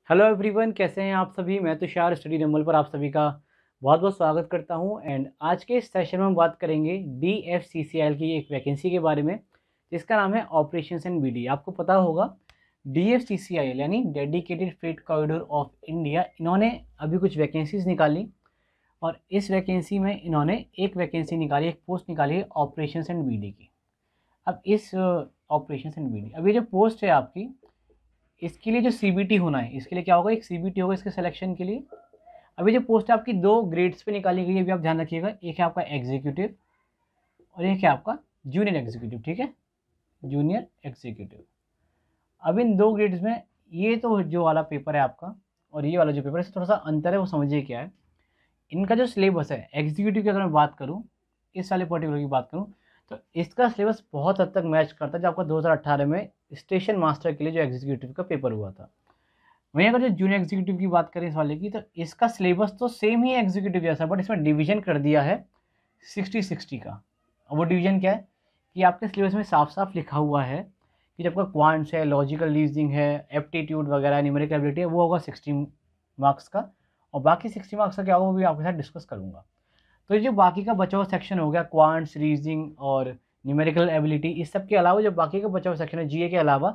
Hello everyone, कैसे हैं आप सभी। मैं तुषार स्टडी नंबर पर आप सभी का बहुत बहुत स्वागत करता हूं। एंड आज के इस सेशन में हम बात करेंगे DFCCIL की एक वैकेंसी के बारे में जिसका नाम है ऑपरेशंस एंड BD। आपको पता होगा DFCCIL यानी dedicated freight corridor of India, इन्होंने अभी कुछ वैकेंसीज निकाली और इस वैकेंसी में इन्होंने एक वैकेंसी निकाली, एक पोस्ट निकाली है ऑपरेशंस एंड BD की। अब इस ऑपरेशंस एंड BD, अब ये जो पोस्ट है आपकी, इसके लिए जो CBT होना है, इसके लिए क्या होगा, एक CBT होगा इसके सिलेक्शन के लिए। अभी जो पोस्ट है आपकी दो ग्रेड्स पे निकाली गई है, अभी आप ध्यान रखिएगा। एक है आपका एग्जीक्यूटिव और एक है आपका जूनियर एग्जीक्यूटिव, ठीक है, जूनियर एग्जीक्यूटिव। अब इन दो ग्रेड्स में ये तो जो वाला पेपर है आपका और ये वाला जो पेपर है, इससे थोड़ा सा अंतर है, वो समझिए क्या है। इनका जो सिलेबस है एग्जीक्यूटिव की, अगर मैं बात करूँ, इस वाले पर्टिकुलर की बात करूँ, तो इसका सिलेबस बहुत हद तक मैच करता है जो आपका 2018 में स्टेशन मास्टर के लिए जो एग्जीक्यूटिव का पेपर हुआ था। वहीं अगर जो जूनियर एग्जीक्यूटिव की बात करें इस वाले की, तो इसका सिलेबस तो सेम ही है एग्जीक्यूटिव जैसा, बट इसमें डिवीजन कर दिया है 60-60 का। और वो डिवीजन क्या है कि आपके सिलेबस में साफ साफ लिखा हुआ है कि जब आपका क्वांट्स है, लॉजिकल रीजनिंग है, एप्टीट्यूड वगैरह, न्यूमेरिकल एबिलिटी है, वो होगा 60 मार्क्स का। और बाकी 60 मार्क्स का क्या होगा वो भी आपके साथ डिस्कस करूँगा। तो ये जो बाकी का बचा हुआ सेक्शन हो गया, क्वांट्स, रीजनिंग और न्यूमेरिकल एबिलिटी, इस सब के अलावा जो बाकी का बचा हुआ सेक्शन है GA के अलावा,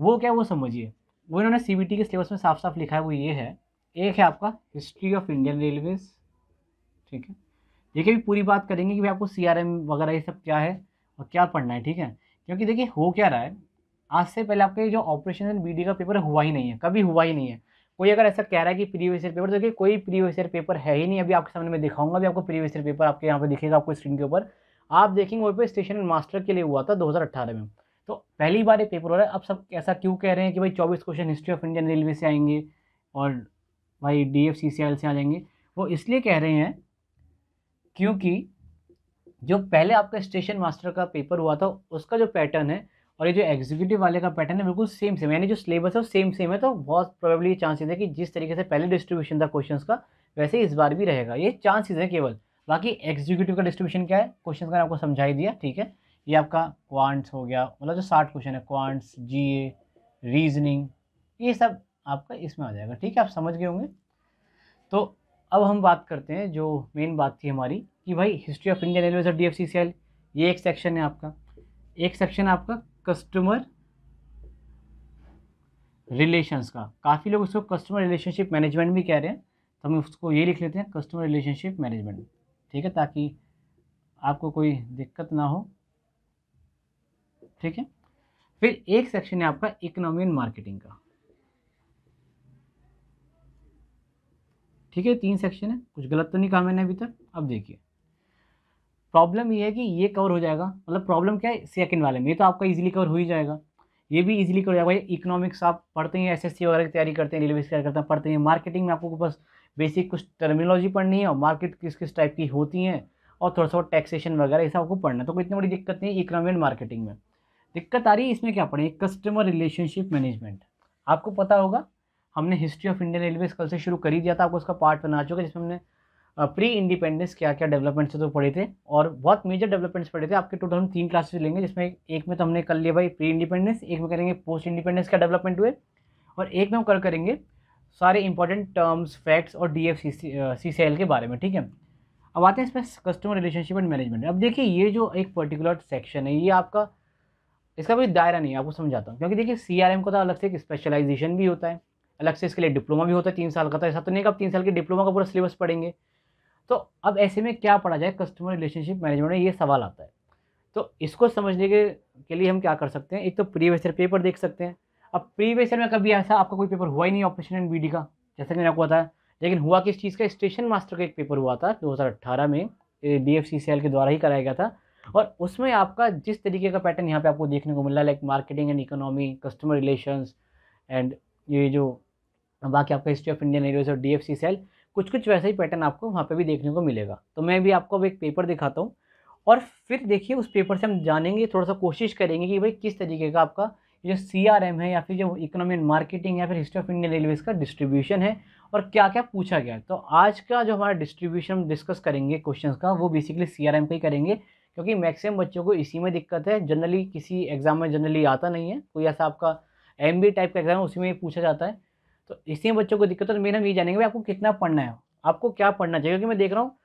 वो क्या, वो समझिए। वो इन्होंने CBT के सिलेबस में साफ साफ लिखा है, वो ये है। एक है आपका हिस्ट्री ऑफ इंडियन रेलवेज, ठीक है। देखिए अभी पूरी बात करेंगे कि भाई आपको CRM वगैरह ये सब क्या है और क्या पढ़ना है, ठीक है। क्योंकि देखिए हो क्या रहा है, आज से पहले आपके जो ऑपरेशन एंड BD का पेपर हुआ ही नहीं है, कभी हुआ ही नहीं है। कोई अगर ऐसा कह रहा है कि प्रीवियस ईयर पेपर, देखिए कोई प्रीवियस ईयर पेपर है ही नहीं। अभी आपके सामने मैं दिखाऊंगा, अभी आपको प्रीवियस ईयर पेपर आपके यहाँ पे दिखेगा, आपको स्क्रीन के ऊपर आप देखेंगे, वहीं पे स्टेशन मास्टर के लिए हुआ था 2018 में। तो पहली बार ये पेपर हो रहा है। अब सब ऐसा क्यों कह रहे हैं कि भाई 24 question history of Indian railway से आएंगे और भाई DFCCIL से आ जाएंगे? वो इसलिए कह रहे हैं क्योंकि जो पहले आपका स्टेशन मास्टर का पेपर हुआ था उसका जो पैटर्न है और ये जो एग्जीक्यूटिव वाले का पैटर्न है बिल्कुल सेम सेम, यानी जो सिलेबस है वो सेम सेम है। तो बहुत प्रोबेबली चांसेस है कि जिस तरीके से पहले डिस्ट्रीब्यूशन था क्वेश्चंस का, वैसे ही इस बार भी रहेगा, ये चांसेस है केवल। बाकी एग्जीक्यूटिव का डिस्ट्रीब्यूशन क्या है, क्वेश्चन का आपको समझा ही दिया, ठीक है। ये आपका क्वांट्स हो गया, मतलब जो 60 क्वेश्चन है, क्वांट्स, GA, रीजनिंग, ये सब आपका इसमें आ जाएगा, ठीक है, आप समझ गए होंगे। तो अब हम बात करते हैं, जो मेन बात थी हमारी, कि भाई हिस्ट्री ऑफ इंडियन रेलवेज और DFCCIL, ये एक सेक्शन है आपका। एक सेक्शन है आपका कस्टमर रिलेशंस का। काफ़ी लोग उसको कस्टमर रिलेशनशिप मैनेजमेंट भी कह रहे हैं, तो हम उसको ये लिख लेते हैं कस्टमर रिलेशनशिप मैनेजमेंट, ठीक है, ताकि आपको कोई दिक्कत ना हो, ठीक है। फिर एक सेक्शन है आपका इकोनॉमी एंड मार्केटिंग का, ठीक है। 3 सेक्शन है, कुछ गलत तो नहीं कहा मैंने अभी तक। अब देखिए प्रॉब्लम ये है कि ये कवर हो जाएगा, मतलब प्रॉब्लम क्या है सेकंड वाले में, ये तो आपका इजीली कवर हो ही जाएगा, ये भी इजीली कवर हो जाएगा। भाई इकोनॉमिक्स आप पढ़ते हैं, SSC वगैरह की तैयारी करते हैं, रेलवे की तैयारी करते हैं, पढ़ते हैं। मार्केटिंग में आपको बस बेसिक कुछ टर्मिनोलॉजी पढ़नी है और मार्केट किस किस टाइप की होती हैं और थोड़ा सा टैक्सेशन वगैरह ये सब आपको पढ़ना है, तो कोई इतनी बड़ी दिक्कत नहीं है इकोनॉमी एंड मार्केटिंग में। दिक्कत आ रही है इसमें क्या पढ़ें, कस्टमर रिलेशनशिप मैनेजमेंट। आपको पता होगा हमने हिस्ट्री ऑफ इंडियन रेलवेज कल से शुरू कर ही दिया था, आपको उसका पार्ट बना चुका है, जिसमें हमने प्री इंडिपेंडेंस क्या क्या डेवलपमेंट्स तो पढ़े थे और बहुत मेजर डेवलपमेंट्स पढ़े थे। आपके टोटल हम 3 क्लासेस लेंगे, जिसमें एक में तो हमने कर लिया भाई प्री इंडिपेंडेंस, एक में करेंगे पोस्ट इंडिपेंडेंस क्या डेवलपमेंट हुए, और एक में हम करेंगे सारे इंपॉर्टेंट टर्म्स, फैक्ट्स और DFCCIL के बारे में, ठीक है। अब आते हैं इसमें कस्टमर रिलेशनशिप एंड मैनेजमेंट। अब देखिए ये जो एक पर्टिकुलर सेक्शन है, ये आपका, इसका कोई दायरा नहीं है, आपको समझाता हूँ। क्योंकि देखिए CRM को तो अलग से एक स्पेशलाइजेशन भी होता है, अलग से इसके लिए डिप्लोमा भी होता है 3 साल का। तो ऐसा तो नहीं कि आप 3 साल के डिप्लोमा का पूरा सिलेबस पढ़ेंगे। तो अब ऐसे में क्या पढ़ा जाए कस्टमर रिलेशनशिप मैनेजमेंट में, ये सवाल आता है। तो इसको समझने के लिए हम क्या कर सकते हैं, एक तो प्रीवियस ईयर पेपर देख सकते हैं। अब प्रीवियस ईयर में कभी ऐसा आपका कोई पेपर हुआ ही नहीं ऑपरेशन एंड BD का, जैसा कि मैंने आपको बताया। लेकिन हुआ किस चीज़ का, स्टेशन मास्टर का एक पेपर हुआ था 2018 में, DFCCIL के द्वारा ही कराया गया था। और उसमें आपका जिस तरीके का पैटर्न यहाँ पे आपको देखने को मिल रहा है, like marketing and economy, customer relations and ये जो बाकी आपका हिस्ट्री ऑफ इंडियन रेलवेज और DFCCIL, कुछ कुछ वैसा ही पैटर्न आपको वहाँ पे भी देखने को मिलेगा। तो मैं भी आपको अब एक पेपर दिखाता हूँ और फिर देखिए उस पेपर से हम जानेंगे, थोड़ा सा कोशिश करेंगे कि भाई किस तरीके का आपका ये जो CRM है या फिर जो इकोनॉमी एंड मार्केटिंग या फिर हिस्ट्री ऑफ इंडियन रेलवेज का डिस्ट्रीब्यूशन है और क्या क्या पूछा गया है। तो आज का जो हमारा डिस्ट्रीब्यूशन हम डिस्कस करेंगे क्वेश्चन का, वो बेसिकली CRM का ही करेंगे, क्योंकि मैक्सिमम बच्चों को इसी में दिक्कत है। जनरली किसी एग्जाम में जनरली आता नहीं है, कोई ऐसा आपका MB टाइप का एग्जाम है उसी में पूछा जाता है। तो इसी में बच्चों को दिक्कत है। तो मेरा हम ये जानेंगे भाई आपको कितना पढ़ना है, आपको क्या पढ़ना चाहिए, क्योंकि मैं देख रहा हूँ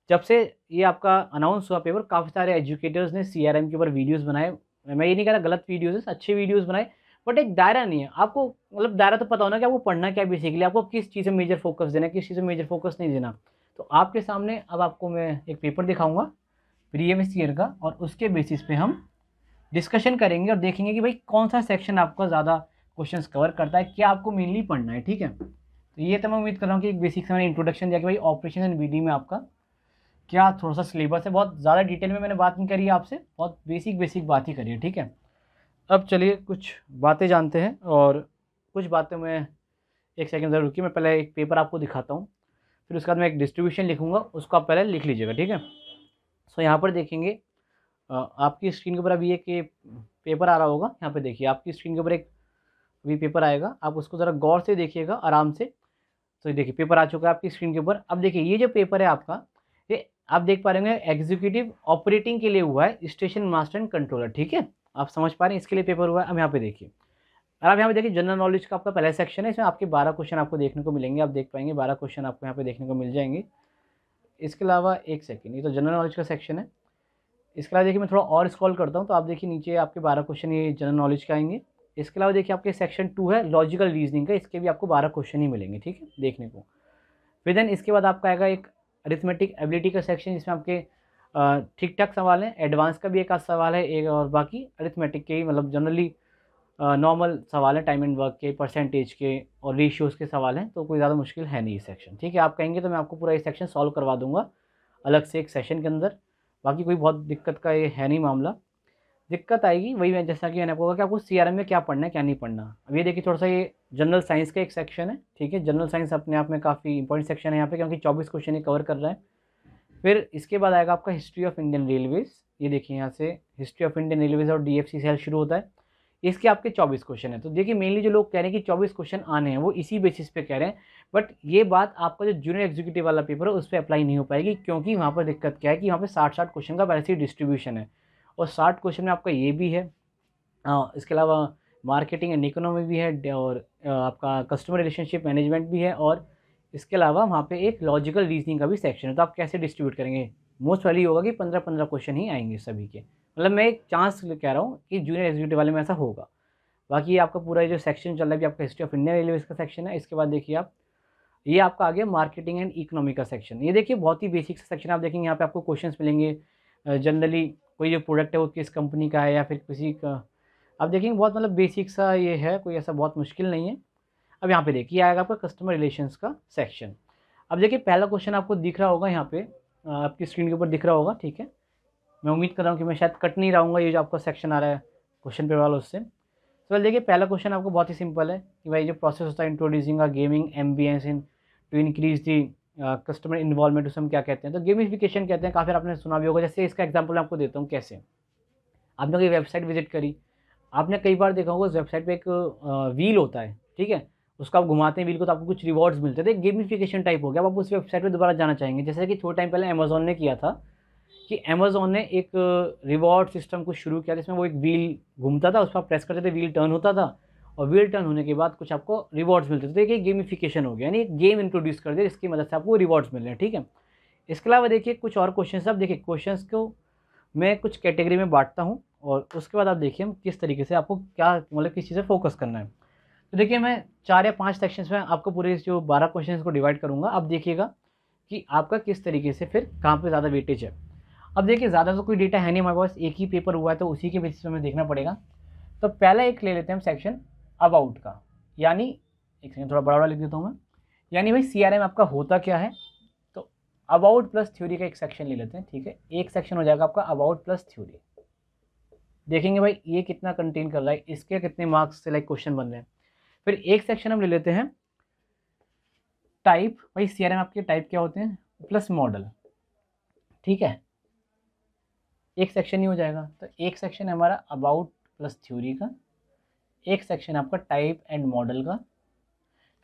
जब से ये आपका अनाउंस हुआ पेपर, काफ़ी सारे एजुकेटर्स ने सीआरएम के ऊपर वीडियोस बनाए। मैं ये नहीं कह रहा गलत वीडियोस है, अच्छे वीडियोस बनाए, बट एक दायरा नहीं है। आपको मतलब दायरा तो पता होना कि आपको पढ़ना क्या है, बेसिकली आपको किस चीज़ में मेजर फोकस देना है, किस चीज़ में मेजर फोकस नहीं देना। तो आपके सामने अब आपको मैं एक पेपर दिखाऊंगा प्रीवियस ईयर का, और उसके बेसिस पे हम डिस्कशन करेंगे और देखेंगे कि भाई कौन सा सेक्शन आपका ज़्यादा क्वेश्चंस कवर करता है, क्या आपको मेनली पढ़ना है। ठीक है, तो ये तो मैं उम्मीद कर रहा हूँ कि एक बेसिक से मैंने इंट्रोडक्शन दिया कि भाई ऑपरेशन एंड बीडी में आपका क्या थोड़ा सा सिलेबस है। बहुत ज़्यादा डिटेल में मैंने बात नहीं करी है आपसे, बहुत बेसिक बात ही करी है। ठीक है, अब चलिए कुछ बातें जानते हैं, और कुछ बातें मैं एक सेकंड ज़रूर रुकिए, मैं पहले एक पेपर आपको दिखाता हूँ, फिर उसके बाद मैं एक डिस्ट्रीब्यूशन लिखूँगा, उसको आप पहले लिख लीजिएगा। ठीक है, सो यहाँ पर देखेंगे आपकी स्क्रीन के ऊपर अभी एक ये पेपर आ रहा होगा, यहाँ पे देखिए आपकी स्क्रीन के ऊपर एक अभी पेपर आएगा, आप उसको ज़रा गौर से देखिएगा आराम से। तो देखिए पेपर आ चुका है आपकी स्क्रीन के ऊपर। अब देखिए ये जो पेपर है आपका, ये आप देख पा रहे होंगे एग्जीक्यूटिव ऑपरेटिंग के लिए हुआ है, स्टेशन मास्टर एंड कंट्रोलर। ठीक है, आप समझ पा रहे हैं इसके लिए पेपर हुआ है। अब यहाँ पे देखिए, और आप यहाँ पे देखिए जनरल नॉलेज का आपका पहला सेक्शन है, इसमें आपके 12 क्वेश्चन आपको देखने को मिलेंगे, आप देख पाएंगे 12 क्वेश्चन आपको यहाँ पे देखने को मिल जाएंगे। इसके अलावा एक सेकेंड, ये तो जनरल नॉलेज का सेक्शन है। इसके अलावा देखिए मैं थोड़ा और स्क्रॉल करता हूँ, तो आप देखिए नीचे आपके 12 क्वेश्चन ये जनरल नॉलेज के आएंगे। इसके अलावा देखिए आपके सेक्शन 2 है लॉजिकल रीजनिंग का, इसके भी आपको 12 क्वेश्चन ही मिलेंगे। ठीक है, देखने को। फिर देन इसके बाद आपका आएगा एक अरिथमेटिक एबिलिटी का सेक्शन, जिसमें आपके ठीक ठाक सवाल हैं, एडवांस का भी एक आध सवाल है एक, और बाकी अरिथमेटिक के ही मतलब जनरली नॉर्मल सवाल है, टाइम एंड वर्क के, परसेंटेज के और रेशियोज़ के सवाल हैं, तो कोई ज़्यादा मुश्किल है नहीं ये सेक्शन। ठीक है, आप कहेंगे तो मैं आपको पूरा ये सेक्शन सॉल्व करवा दूंगा अलग से एक सेशन के अंदर। बाकी कोई बहुत दिक्कत का ये है नहीं मामला। दिक्कत आएगी वही मैं जैसा कि मैंने आपको कहा कि आपको सीआरएम में क्या पढ़ना है क्या नहीं पढ़ना। अब ये देखिए थोड़ा सा ये जनरल साइंस का एक सेक्शन है। ठीक है, जनरल साइंस अपने आप में काफ़ी इंपॉर्टेंट सेक्शन है यहाँ पे, क्योंकि 24 क्वेश्चन ये कवर कर रहा है। फिर इसके बाद आएगा आपका हिस्ट्री ऑफ इंडियन रेलवेज़। ये देखिए यहाँ से हिस्ट्री ऑफ इंडियन रेलवेज़ और डीएफसीसीएल शुरू होता है। इसके आपके 24 क्वेश्चन है। तो देखिए मेनली जो लोग कह रहे हैं कि 24 क्वेश्चन आने हैं वो इसी बेसिस पे कह रहे हैं, बट ये बात आपका जो जूनियर एग्जीक्यूटिव वाला पेपर है उस पर अप्लाई नहीं हो पाएगी, क्योंकि वहाँ पर दिक्कत क्या है कि वहाँ पे 60 क्वेश्चन का वैसे ही डिस्ट्रीब्यूशन है, और 60 क्वेश्चन में आपका ये भी है, इसके अलावा मार्केटिंग एंड इकोनॉमी भी है, और आपका कस्टमर रिलेशनशिप मैनेजमेंट भी है, और इसके अलावा वहाँ पे एक लॉजिकल रीजनिंग का भी सेक्शन है। तो आप कैसे डिस्ट्रीब्यूट करेंगे? मोस्ट वाली होगा कि 15-15 क्वेश्चन ही आएंगे सभी के। मतलब मैं एक चांस कह रहा हूँ कि जूनियर एग्जीक्यूटिव वाले में ऐसा होगा। बाकी आपका पूरा जो सेक्शन चल रहा है भी आपका हिस्ट्री ऑफ इंडियन रेलवेज का सेक्शन है। इसके बाद देखिए आप ये आपका आ गया मार्केटिंग एंड इकोनॉमी का सेक्शन। ये देखिए बहुत ही बेसिक सा सेक्शन, आप देखेंगे यहाँ पे आपको क्वेश्चंस मिलेंगे जनरली कोई जो प्रोडक्ट है वो किस कंपनी का है या फिर किसी का, आप देखेंगे बहुत मतलब बेसिक सा ये है, कोई ऐसा बहुत मुश्किल नहीं है। अब यहाँ पे देखिए आएगा आपका कस्टमर रिलेशंस का सेक्शन। अब देखिए पहला क्वेश्चन आपको दिख रहा होगा यहाँ पे, आपकी स्क्रीन के ऊपर दिख रहा होगा। ठीक है, मैं उम्मीद कर रहा हूँ कि मैं शायद कट नहीं रहा हूँ ये जो आपका सेक्शन आ रहा है क्वेश्चन पेपर वाला उससे। तो देखिए पहला क्वेश्चन आपको बहुत ही सिंपल है कि भाई जो प्रोसेस होता है introducing a gaming ambience in to increase the customer involvement, उसे हम क्या कहते हैं? तो गेमिफिकेशन कहते हैं। काफ़ी आपने सुना भी होगा। जैसे इसका एग्जांपल मैं आपको देता हूँ कैसे। आपने कोई वेबसाइट विजिट करी, आपने कई बार देखा होगा उस वेबसाइट पे एक व्हील होता है। ठीक है, उसको आप घुमाते हैं व्हील को तो आपको कुछ रिवॉर्ड्स मिलते थे, गेमिफिकेशन टाइप हो गया। अब आप उस वेबसाइट पे दोबारा जाना चाहेंगे, जैसे कि थोड़े टाइम पहले अमेजोन ने किया था कि अमेजोन ने एक रिवॉर्ड सिस्टम को शुरू किया, जिसमें वो एक व्हील घूमता था, उस पर आप प्रेस करते थे, व्हील टर्न होता था, और व्हील टर्न होने के बाद कुछ आपको रिवॉर्ड्स मिलते थे। तो ये गेमिफिकेशन हो गया, यानी एक गेम इंट्रोड्यूस कर दिया जिसकी मदद से आपको रिवॉर्ड्स मिल रहे हैं। ठीक है, इसके अलावा देखिए कुछ और क्वेश्चन। अब देखिए क्वेश्चन को मैं कुछ कैटेगरी में बांटता हूँ, और उसके बाद आप देखिए हम किस तरीके से आपको क्या मतलब किस चीज़ से फोकस करना है। तो देखिए मैं 4 या 5 सेक्शंस में आपको पूरे जो 12 क्वेश्चन को डिवाइड करूँगा। अब देखिएगा कि आपका किस तरीके से फिर कहाँ पे ज़्यादा वेटेज है। अब देखिए ज़्यादा तो कोई डेटा है नहीं हमारे पास, एक ही पेपर हुआ है तो उसी के बेसिस पे हमें देखना पड़ेगा। तो पहला एक ले लेते हैं हम सेक्शन अबाउट का, यानी एक सेकंड थोड़ा बड़ा बड़ा लिख देता हूँ मैं, यानी भाई सीआरएम आपका होता क्या है। तो अबाउट प्लस थ्योरी का एक सेक्शन ले लेते हैं। ठीक है, एक सेक्शन हो जाएगा आपका अबाउट प्लस थ्योरी। देखेंगे भाई ये कितना कंटेन कर रहा है, इसके कितने मार्क्स से लाइक क्वेश्चन बन रहे हैं। फिर एक सेक्शन हम ले लेते हैं टाइप, भाई सीआरएम आपके टाइप क्या होते हैं, प्लस मॉडल। ठीक है, एक सेक्शन ही हो जाएगा। तो एक सेक्शन है हमारा अबाउट प्लस थ्योरी का, एक सेक्शन आपका टाइप एंड मॉडल का।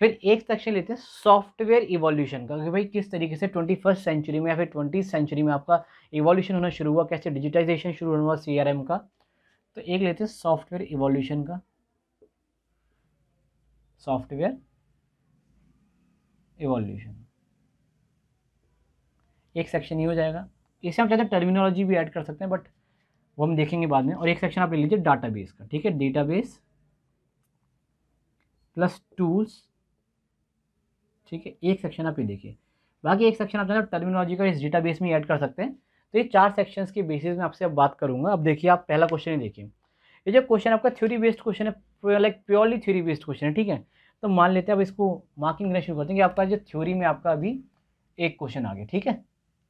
फिर एक सेक्शन लेते हैं सॉफ्टवेयर इवोल्यूशन का, कि भाई किस तरीके से 21st सेंचुरी में या फिर 20th सेंचुरी में आपका इवोल्यूशन होना शुरू हुआ, कैसे डिजिटाइजेशन शुरू हुआ सीआरएम का। तो एक लेते हैं सॉफ्टवेयर इवोल्यूशन का, सॉफ्टवेयर इवोल्यूशन, एक सेक्शन ये हो जाएगा। इसे हम चाहते हैं टर्मिनोलॉजी भी ऐड कर सकते हैं, बट वो हम देखेंगे बाद में। और एक सेक्शन आप ले लीजिए डाटाबेस का, ठीक है, डेटाबेस प्लस टूल्स, ठीक है, एक सेक्शन आप ये देखिए। बाकी एक सेक्शन आप टर्मिनोलॉजी का इस डेटाबेस में ऐड कर सकते हैं। तो ये 4 सेक्शंस के बेसिस में आपसे अब बात करूंगा। अब देखिए, आप पहला क्वेश्चन ही देखिए। ये जो क्वेश्चन आपका थ्योरी बेस्ड क्वेश्चन है, like purely theory based question है, ठीक है। तो मान लेते हैं अब इसको मार्किंग करना शुरू करते हैं कि आपका जो थ्योरी में आपका अभी एक क्वेश्चन आ गया, ठीक है।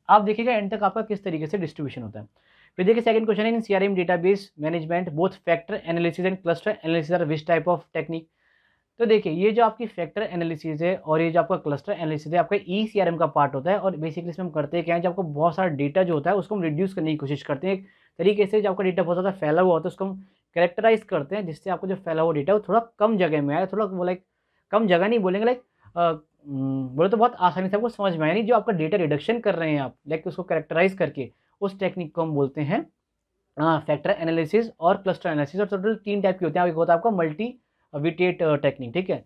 आप देखिएगा एंड तक आपका किस तरीके से डिस्ट्रीब्यूशन होता है। फिर देखिए सेकंड क्वेश्चन है, in CRM database management both factor analysis and cluster analysis are which type of technique. तो देखिए, ये जो आपकी फैक्टर एनालिसिस है और ये जो आपका क्लस्टर एनालिसिस है, आपका ईसीआरएम का पार्ट होता है। और बेसिकली इसमें हम करते हैं क्या है, जब आपको बहुत सारा डेटा जो होता है उसको हम रिड्यूस करने की कोशिश करते हैं एक तरीके से। जब आपका डेटा बहुत ज़्यादा फैला हुआ होता है उसको हम कैरेक्टराइज करते हैं, जिससे आपको जो फैला हुआ डेटा है वो थोड़ा कम जगह में आए, थोड़ा वो लाइक कम जगह नहीं बोलेंगे, लाइक बोले तो बहुत आसानी से आपको समझ में आए। यानी जो आपका डेटा रिडक्शन कर रहे हैं आप, लाइक उसको कैरेक्टराइज करके, उस टेक्निक को हम बोलते हैं फैक्टर एनालिसिस और क्लस्टर एनालिसिस। और टोटल 3 टाइप के होते हैं। एक होता है आपका मल्टी विटेट टेक्निक, ठीक है।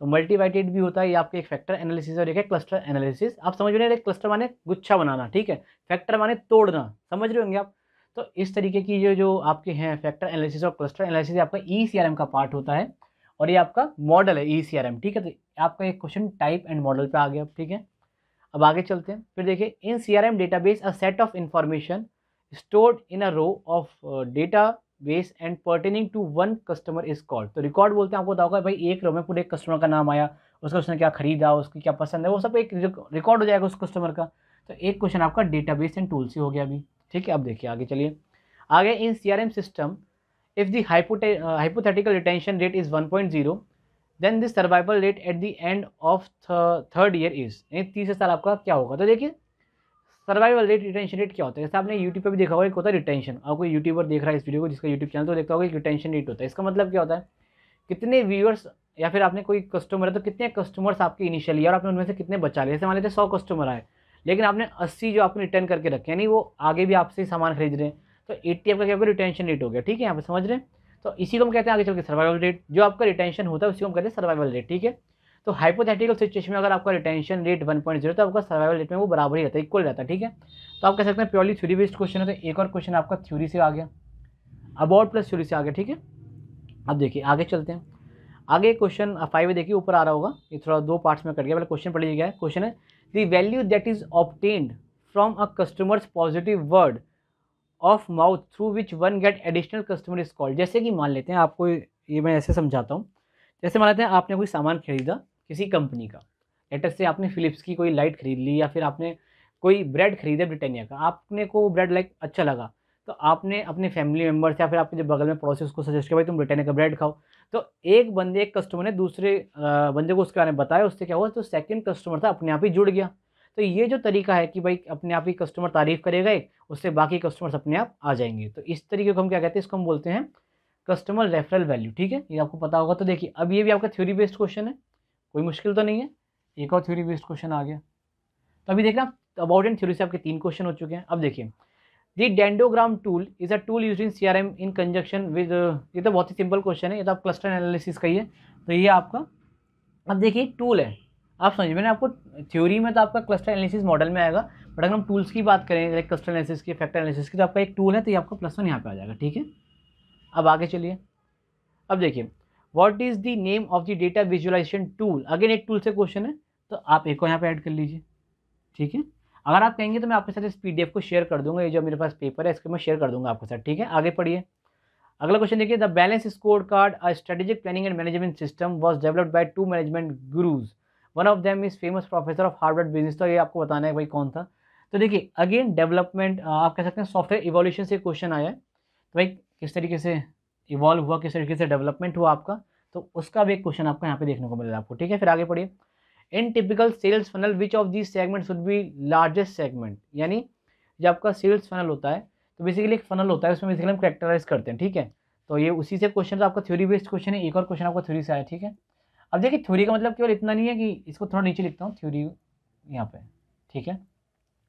तो मल्टी वाइटेड भी होता है, ये आपके एक फैक्टर एनालिसिस और एक है क्लस्टर एनालिसिस। आप समझ रहे हैं, क्लस्टर माने गुच्छा बनाना, ठीक है, फैक्टर माने तोड़ना, समझ रहे होंगे आप। तो इस तरीके की जो आपके हैं फैक्टर एनालिसिस और क्लस्टर एनालिसिस आपका ईसीआरएम का पार्ट होता है। और ये आपका मॉडल है ईसीआरएम, ठीक है। तो आपका एक क्वेश्चन टाइप एंड मॉडल पे आ गया, ठीक है। अब आगे चलते हैं। फिर देखिए, in CRM database a set of information stored in a row of database and pertaining to one customer is called। तो रिकॉर्ड बोलते हैं, आपको बताओगे भाई एक रो में पूरे कस्टमर का नाम आया, उसका उसने क्या खरीदा, उसकी क्या पसंद है, वो सब एक रिकॉर्ड हो जाएगा उस कस्टमर का। तो एक क्वेश्चन आपका डेटाबेस एंड टूल से हो गया अभी, ठीक है। अब देखिए आगे चलिए। आगे, in CRM system if the hypothetical retention rate is 1.0 then this survival rate at the end of third year is, तीसरे साल आपका क्या होगा। तो देखिए, सर्वाइवल रेट, रिटेंशन रेट क्या होता है, जैसे आपने यूट्यूब पे भी देखा होगा, एक होता है रिटेंशन। और कोई यूट्यूबर देख रहा है इस वीडियो को, जिसका यूट्यूब चैनल, तो देखता होगा एक रिटेंशन रेट होता है। इसका मतलब क्या होता है, कितने व्यूअर्स या फिर आपने कोई कस्टमर है तो कितने कस्टमर्स आपके इनिशियली और आपने उनमें से कितने बचा लिए। जैसे मान लेते हैं 100 कस्टमर आए, लेकिन आपने 80 जो आपने रिटर्न करके रखे, यानी वो आगे भी आपसे सामान खरीद रहे हैं, तो 80 आपका क्या होगा, रिटेंशन रेट हो गया, ठीक है। यहाँ पे समझ रहे हैं। तो इसी को हम कहते हैं आगे चल के सर्वाइवल रेट। जो आपका रिटेंशन होता है उसी को हम कहते हैं सर्वाइवल रेट, ठीक है। तो हाइपोथेटिकल सिचुएशन में अगर आपका रिटेंशन रेट 1.0 तो आपका सर्वाइवल रेट में वो बराबर ही रहता है, इक्वल रहता है, ठीक है। तो आप कह सकते हैं प्योरली थ्योरी बेस्ड क्वेश्चन है। तो एक और क्वेश्चन आपका थ्योरी से आ गया, अबाउट प्लस थ्योरी से आ गया, ठीक है। अब देखिए आगे चलते हैं। आगे क्वेश्चन 5 देखिए, ऊपर आ रहा होगा, ये थोड़ा 2 पार्ट्स में कट गया, पहले क्वेश्चन पढ़ लीजिएगा। क्वेश्चन है, the value that is obtained from a customers positive word of mouth through which one get additional customer is called. जैसे कि मान लेते हैं आपको, ये मैं ऐसे समझाता हूँ। जैसे मान लेते हैं आपने कोई सामान खरीदा किसी कंपनी का, लेटर से आपने फिलिप्स की कोई लाइट खरीद ली, या फिर आपने कोई ब्रेड खरीदा ब्रिटानिया का, आपने को ब्रेड लाइक अच्छा लगा, तो आपने अपने फैमिली मेम्बर्स या फिर आपके जो बगल में पड़ोसी उसको सजेस्ट किया भाई तुम ब्रिटानिया का ब्रेड खाओ। तो एक कस्टमर ने दूसरे बंदे को उसके बारे में बताया, उससे क्या हुआ, तो सेकंड कस्टमर था अपने आप ही जुड़ गया। तो ये जो तरीका है कि भाई अपने आप ही कस्टमर तारीफ करेगा एक, उससे बाकी कस्टमर्स अपने आप आ जाएंगे। तो इस तरीके को हम क्या कहते हैं, इसको हम बोलते हैं कस्टमर रेफरल वैल्यू, ठीक है। ये आपको पता होगा। तो देखिए, अब ये भी आपका थ्योरी बेस्ड क्वेश्चन है, कोई मुश्किल तो नहीं है। एक और थ्योरी बेस्ड क्वेश्चन आ गया। तो अभी देखना, अबाउट एंड थ्योरी से आपके 3 क्वेश्चन हो चुके हैं। अब देखिए, the dendrogram tool is a tool used in CRM in conjunction with, ये तो बहुत ही सिंपल क्वेश्चन है, ये तो आप क्लस्टर एनालिसिस का ही है। तो ये आपका, अब देखिए टूल है, आप समझ, मैंने आपको थ्योरी में तो आपका क्लस्टर एनालिसिस मॉडल में आएगा, बट अगर हम टूल्स की बात करें लाइक क्लस्टर एनालिसिस की, फैक्टर एनालिसिस की, तो आपका एक टूल है, तो ये आपका +1 यहाँ पे आ जाएगा, ठीक है। अब आगे चलिए। अब देखिए, what is the name of the data visualisation tool. Again एक टूल से क्वेश्चन है, तो आप एक और यहाँ पे ऐड कर लीजिए, ठीक है। अगर आप कहेंगे तो मैं आपके साथ इस पीडीएफ को शेयर कर दूंगा, ये जो मेरे पास पेपर है इसको मैं शेयर कर दूंगा आपके साथ, ठीक है। आगे पढ़िए। अगला क्वेश्चन देखिए, the balance score card a strategic planning and management system was developed by 2 management gurus, one of them is famous professor of Harvard business. तो ये आपको बताना है भाई कौन था। तो देखिए अगेन डेवलपमेंट, आप कह सकते हैं सॉफ्टवेयर इवोल्यूशन से क्वेश्चन आया है। तो भाई किस तरीके से इवॉल्व हुआ, किस तरीके से डेवलपमेंट हुआ आपका, तो उसका भी एक क्वेश्चन आपको यहाँ पे देखने को मिलेगा आपको, ठीक है। फिर आगे पढ़िए। In typical sales funnel which of these segment should be largest segment. यानी जब आपका सेल्स फनल होता है तो बेसिकली एक फनल होता है, उसमें बेसिकली हम कैरेक्टराइज करते हैं, ठीक है। तो ये उसी से क्वेश्चन, तो आपका थ्योरी बेस्ड क्वेश्चन है। एक और क्वेश्चन आपका थ्योरी से आया, ठीक है। अब देखिए, थ्योरी का मतलब केवल इतना नहीं है कि, इसको थोड़ा नीचे लिखता हूँ थ्योरी यहाँ पे, ठीक है।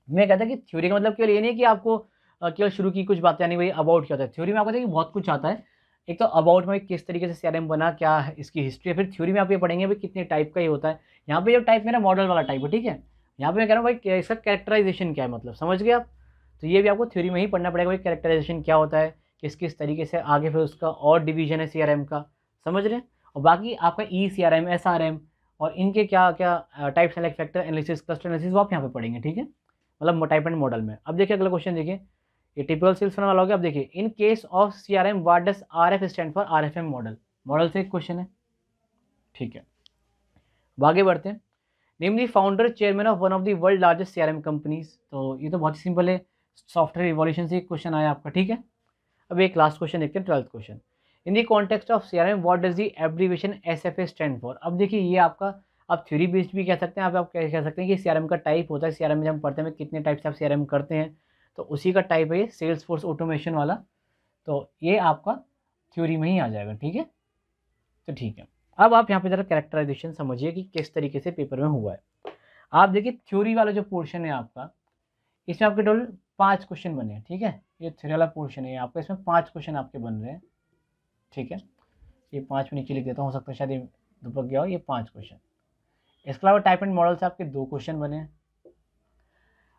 मैं कहता कि थ्योरी का मतलब केवल ये नहीं है कि आपको केवल शुरू की कुछ बातें, यानी भाई अबाउट क्या होता है। थ्योरी में आपको देखिए बहुत कुछ आता है, एक तो अबाउट में किस तरीके से सीआरएम बना, क्या है इसकी हिस्ट्री, फिर थ्योरी में आप ये पढ़ेंगे भाई कितने टाइप का ये होता है। यहाँ पे जो टाइप मेरा मॉडल वाला टाइप है, ठीक है। यहाँ पे मैं कह रहा हूँ भाई इसका कैरेक्टराइजेशन क्या है, मतलब समझ गए आप। तो ये भी आपको थ्योरी में ही पढ़ना पड़ेगा भाई, कैरेक्टराइजेशन क्या होता है, किस किस तरीके से आगे फिर उसका और डिवीजन है सीआरएम का, समझ रहे हैं। और बाकी आपका ई सीआरएम, एसआरएम और इनके क्या क्या type select factor analysis, cluster analysis वो आप यहाँ पे पढ़ेंगे, ठीक है, मतलब टाइप एंड मॉडल में। अब देखिए अगला क्वेश्चन देखिए, ये टिपिकल सेल्स फनल वाला हो गया। अब देखिए in case of CRM what does RF stand for, RFM model, model से एक क्वेश्चन है, ठीक है। अब आगे बढ़ते हैं, namely founder chairman of one of the world largest CRM companies. तो ये तो बहुत ही सिंपल है, सॉफ्टवेयर इवोल्यूशन से एक क्वेश्चन आया आपका, ठीक है। अब एक लास्ट क्वेश्चन देखते हैं, 12th question, in the context of CRM what does the abbreviation SFA stand for. अब देखिए ये आपका, आप थ्योरी बेस्ड भी कह सकते हैं, आप कह सकते हैं कि सीआरएम का टाइप होता है, सीआरएम में जब हम पढ़ते हैं कितने टाइप से आप सीआरएम करते हैं, तो उसी का टाइप है ये सेल्स फोर्स ऑटोमेशन वाला। तो ये आपका थ्योरी में ही आ जाएगा, ठीक है। तो ठीक है, अब आप यहाँ पे जरा कैरेक्टराइजेशन समझिए कि किस तरीके से पेपर में हुआ है। आप देखिए थ्योरी वाला जो पोर्शन है आपका, इसमें आपके टोटल 5 क्वेश्चन बने हैं, ठीक है। ये थ्योरी वाला पोर्शन है आपका, इसमें 5 क्वेश्चन आपके बन रहे हैं, ठीक है। ये 5 में नीचे लिख देता हूँ, हो सकता है शायद ये दुपक गया हो, ये 5 क्वेश्चन। इसके अलावा टाइप एंड मॉडल से आपके 2 क्वेश्चन बने हैं।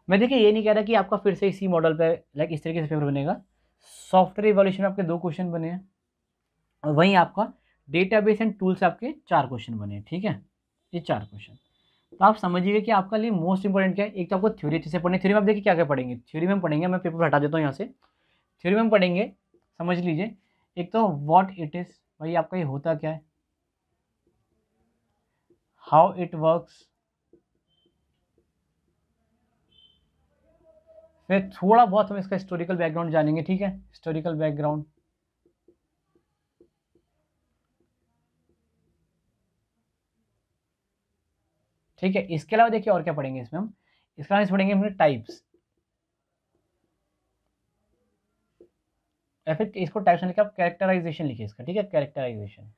मैं देखिए ये नहीं कह रहा कि आपका फिर से इसी मॉडल पे लाइक इस तरीके से पेपर बनेगा। सॉफ्टवेयर इवोल्यूशन में आपके 2 क्वेश्चन बने हैं, और वहीं आपका डेटाबेस एंड टूल से आपके 4 क्वेश्चन बने हैं, ठीक है। ये 4 क्वेश्चन, तो आप समझिए कि आपका लिए मोस्ट इंपॉर्टेंट क्या है। एक तो आपको थ्योरी अच्छे से पढ़नी, थ्योरी में आप देखिए क्या क्या पढ़ेंगे, थ्योरी में हम पढ़ेंगे, मैं पेपर हटा देता हूँ यहाँ से। थ्योरी में हम पढ़ेंगे, समझ लीजिए, एक तो व्हाट इट इज़, भाई आपका ये होता क्या है, हाउ इट वर्क्स, फिर थोड़ा बहुत हम इसका हिस्टोरिकल बैकग्राउंड जानेंगे, ठीक है, हिस्टोरिकल बैकग्राउंड। ठीक है, इसके अलावा देखिए और क्या पढ़ेंगे इसमें हम, इसके अलावा पढ़ेंगे हमने टाइप्स, या फिर इसको टाइप्स लिखा, आप कैरेक्टराइजेशन लिखिए इसका, ठीक है, कैरेक्टराइजेशन।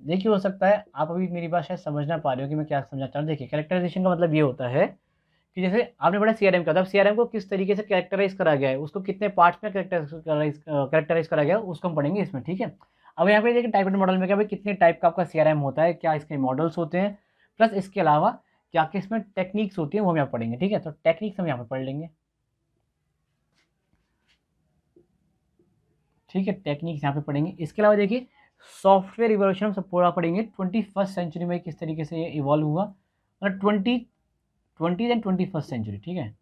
देखिए हो सकता है आप अभी मेरी बात शायद समझ ना पा रहे हो कि मैं क्या समझना चाह रहा हूँ। देखिए कैरेक्टराइजेशन का मतलब ये होता है कि जैसे आपने पढ़ा सीआरएम का, तब सीआरएम को किस तरीके से कैरेक्टराइज करा गया है, उसको कितने पार्ट्स में कैरेक्टराइज करा गया है, उसको हम पढ़ेंगे इसमें, ठीक है। अब यहाँ पे देखिए टाइप एंड मॉडल में क्या भाई कितने टाइप का आपका सीआरएम होता है, क्या इसके मॉडल्स होते हैं, प्लस इसके अलावा क्या क्या इसमें टेक्निक्स होती हैं वो हम यहाँ पढ़ेंगे, ठीक है। तो टेक्निक्स हम यहाँ पर पढ़ लेंगे, ठीक है, टेक्निक्स यहाँ पे पढ़ेंगे। इसके अलावा देखिए सॉफ्टवेयर इवोल्यूशन हम सब पूरा पढ़ेंगे, 21st सेंचुरी में किस तरीके से ये इवॉल्व हुआ, मतलब 20 एंड 21st सेंचुरी, ठीक है।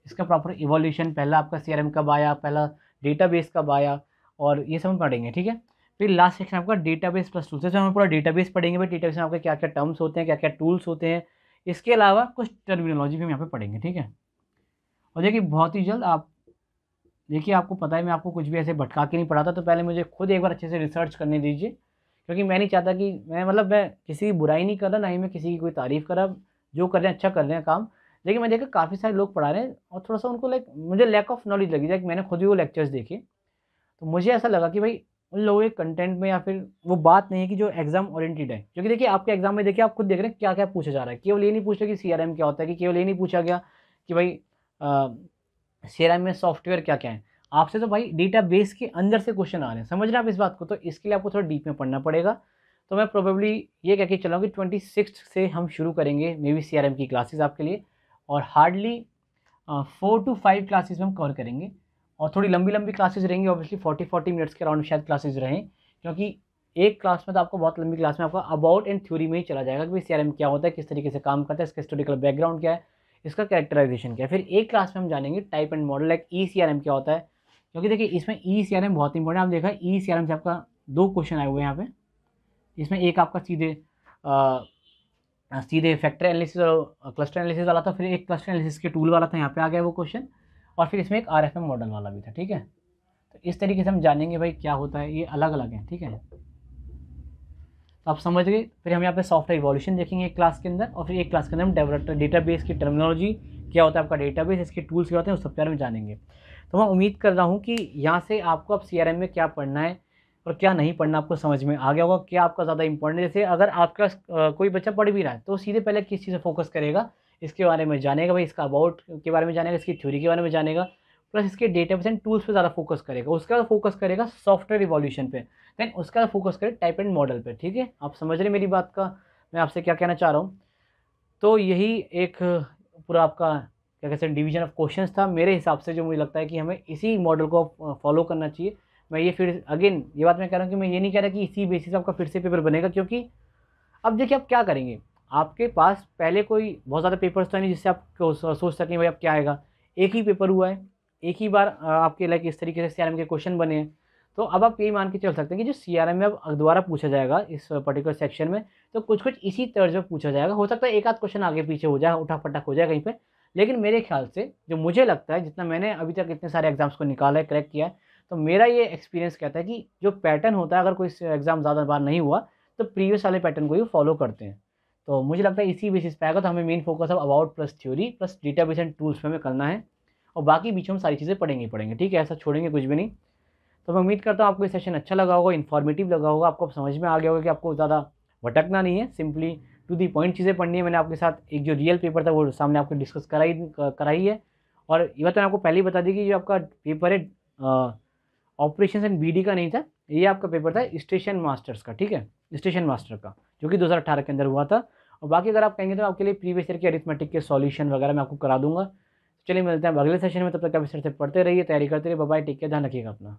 इसका प्रॉपर इवोल्यूशन, पहला आपका सीआरएम कब आया, पहला डेटाबेस कब आया, और ये सब हम पढ़ेंगे, ठीक है। फिर लास्ट सेक्शन आपका डेटाबेस प्लस टूल्स, जैसे हम पूरा डेटाबेस पढ़ेंगे भाई, डेटाबेस में आपके क्या क्या टर्म्स होते हैं, क्या क्या टूल्स होते हैं, इसके अलावा कुछ टर्मिनोलॉजी भी हम यहाँ पे पढ़ेंगे, ठीक है। और देखिए बहुत ही जल्द आप देखिए, आपको पता है मैं आपको कुछ भी ऐसे भटका के नहीं पढ़ाता, तो पहले मुझे खुद एक बार अच्छे से रिसर्च करने दीजिए, क्योंकि मैं नहीं चाहता कि मैं किसी की बुराई नहीं कर रहा, ना ही मैं किसी की कोई तारीफ़ कर रहा, जो कर रहे हैं अच्छा कर रहे हैं काम। लेकिन मैं देखा काफ़ी सारे लोग पढ़ा रहे हैं और थोड़ा सा उनको लाइक मुझे लैक ऑफ नॉलेज लगी, लाइक मैंने खुद भी वो लेक्चर्स देखे, तो मुझे ऐसा लगा कि भाई उन लोगों के कंटेंट में या फिर वो बात नहीं है कि जो एग्जाम ओरिएंटेड है। क्योंकि देखिए आपके एग्जाम में देखिए आप खुद देख रहे हैं क्या क्या पूछा जा रहा है, केवल ये नहीं पूछ रहे कि सीआरएम क्या होता है, कि केवल ये नहीं पूछा गया कि भाई सीआरएम में सॉफ्टवेयर क्या क्या है, आपसे तो भाई डेटाबेस के अंदर से क्वेश्चन आ रहे हैं, समझ रहे हैं आप इस बात को। तो इसके लिए आपको थोड़ा डीप में पढ़ना पड़ेगा। तो मैं प्रोबेबली ये कह के चला हूँ कि 26 से हम शुरू करेंगे मे बी सीआरएम की क्लासेस आपके लिए, और हार्डली 4 to 5 क्लासेस में हम कवर करेंगे, और थोड़ी लंबी लंबी क्लासेस रहेंगी, ऑब्वियसली 40 मिनट्स के अराउंड शायद क्लासेस रहें, क्योंकि एक क्लास में तो आपको बहुत लंबी क्लास में आपका अबाउट एंड थ्योरी में ही चला जाएगा कि भाई सीआरएम क्या होता है, किस तरीके से काम करता है, इसका हिस्टोरिकल बैकग्राउंड क्या है, इसका कैरेक्टराइजेशन क्या है। फिर एक क्लास में हम जानेंगे type and model, like E CRM क्या होता है, क्योंकि देखिए इसमें ई सीआरएम बहुत इंपॉर्टेंट है। आप देखा ई सीआरएम से आपका 2 क्वेश्चन आए हुए हैं यहाँ पे, इसमें एक आपका सीधे फैक्टर एनालिसिस और क्लस्टर एनालिसिस वाला था, फिर एक क्लस्टर एनालिसिस के टूल वाला था, यहाँ पे आ गया वो क्वेश्चन, और फिर इसमें एक आरएफएम मॉडल वाला भी था, ठीक है। तो इस तरीके से हम जानेंगे भाई क्या होता है, ये अलग अलग है, ठीक है। तो आप समझ गए। फिर हम यहाँ पे सॉफ्टवेयर इवोल्यूशन देखेंगे एक क्लास के अंदर, और फिर एक क्लास के अंदर हम डेवलपर डेटाबेस की टर्मिनोलॉजी क्या होता है, आपका डेटाबेस, इसके टूल्स क्या होते हैं, उस सब के बारे में जानेंगे। तो मैं उम्मीद कर रहा हूँ कि यहाँ से आपको अब सीआरएम में क्या पढ़ना है और क्या नहीं पढ़ना आपको समझ में आ गया होगा, क्या आपका ज़्यादा इंपॉर्टेंट है। जैसे अगर आपका कोई बच्चा पढ़ भी रहा है तो सीधे पहले किस चीज़ से फोकस करेगा, इसके बारे में जानेगा भाई, इसका अबाउट के बारे में जानेगा, इसकी थ्योरी के बारे में जानेगा, प्लस इसके डेटाबेस एंड टूल्स पे ज़्यादा फोकस करेगा। उसके बाद फोकस करेगा सॉफ्टवेयर इवोल्यूशन पे, देन उसका फोकस करे टाइप एंड मॉडल पे। ठीक है, आप समझ रहे मेरी बात का मैं आपसे क्या कहना चाह रहा हूँ। तो यही एक पूरा आपका क्या कहते हैं डिवीजन ऑफ क्वेश्चंस था मेरे हिसाब से, जो मुझे लगता है कि हमें इसी मॉडल को फॉलो करना चाहिए। मैं ये फिर अगेन ये बात मैं कह रहा हूँ कि मैं ये नहीं कह रहा कि इसी बेसिस आपका फिर से पेपर बनेगा, क्योंकि अब देखिए आप क्या करेंगे, आपके पास पहले कोई बहुत ज़्यादा पेपर्स तो नहीं जिससे आप सोच सकें भाई अब क्या आएगा। एक ही पेपर हुआ है, एक ही बार आपके लाइक इस तरीके से सीआरएम के क्वेश्चन बने हैं। तो अब आप यही मान के चल सकते हैं कि जो सीआरएम में अब दोबारा पूछा जाएगा इस पर्टिकुलर सेक्शन में, तो कुछ कुछ इसी तर्ज में पूछा जाएगा। हो सकता है एक आध क्वेश्चन आगे पीछे हो जाए, उठा पटक हो जाए कहीं पे, लेकिन मेरे ख्याल से जो मुझे लगता है, जितना मैंने अभी तक इतने सारे एग्जाम्स को निकाला है, क्रैक किया है, तो मेरा ये एक्सपीरियंस कहता है कि जो पैटर्न होता है, अगर कोई एग्जाम ज़्यादा बार नहीं हुआ तो प्रीवियस वाले पैटर्न को ही फॉलो करते हैं। तो मुझे लगता है इसी बेसिस पे आएगा। तो हमें मेन फोकस अब about plus theory plus database and tools पे हमें करना है, और बाकी बीच में हम सारी चीज़ें पढ़ेंगे ही पढ़ेंगे। ठीक है, ऐसा छोड़ेंगे कुछ भी नहीं। तो मैं उम्मीद करता हूँ आपको ये सेशन अच्छा लगा होगा, इन्फॉर्मेटिव लगा होगा, आपको समझ में आ गया होगा कि आपको ज़्यादा भटकना नहीं है, सिंपली टू दी पॉइंट चीज़ें पढ़नी है। मैंने आपके साथ एक जो रियल पेपर था वो सामने आपको डिस्कस कराई है। और ये बात मैंने आपको पहले ही बता दी कि जो आपका पेपर है ऑपरेशन एंड बीडी का नहीं था, ये आपका पेपर था स्टेशन मास्टर्स का। ठीक है, स्टेशन मास्टर का, जो कि 2018 के अंदर हुआ था। और बाकी अगर आप कहेंगे तो आपके लिए प्रीवियस ईयर के अरिथमेटिक के सॉल्यूशन वगैरह मैं आपको करा दूंगा। चलिए मिलते हैं अगले सेशन में, तब तक आप इस तरह से पढ़ते रहिए, तैयारी करते रहिए। बाय बाय, टेक केयर, ध्यान रखिएगा अपना।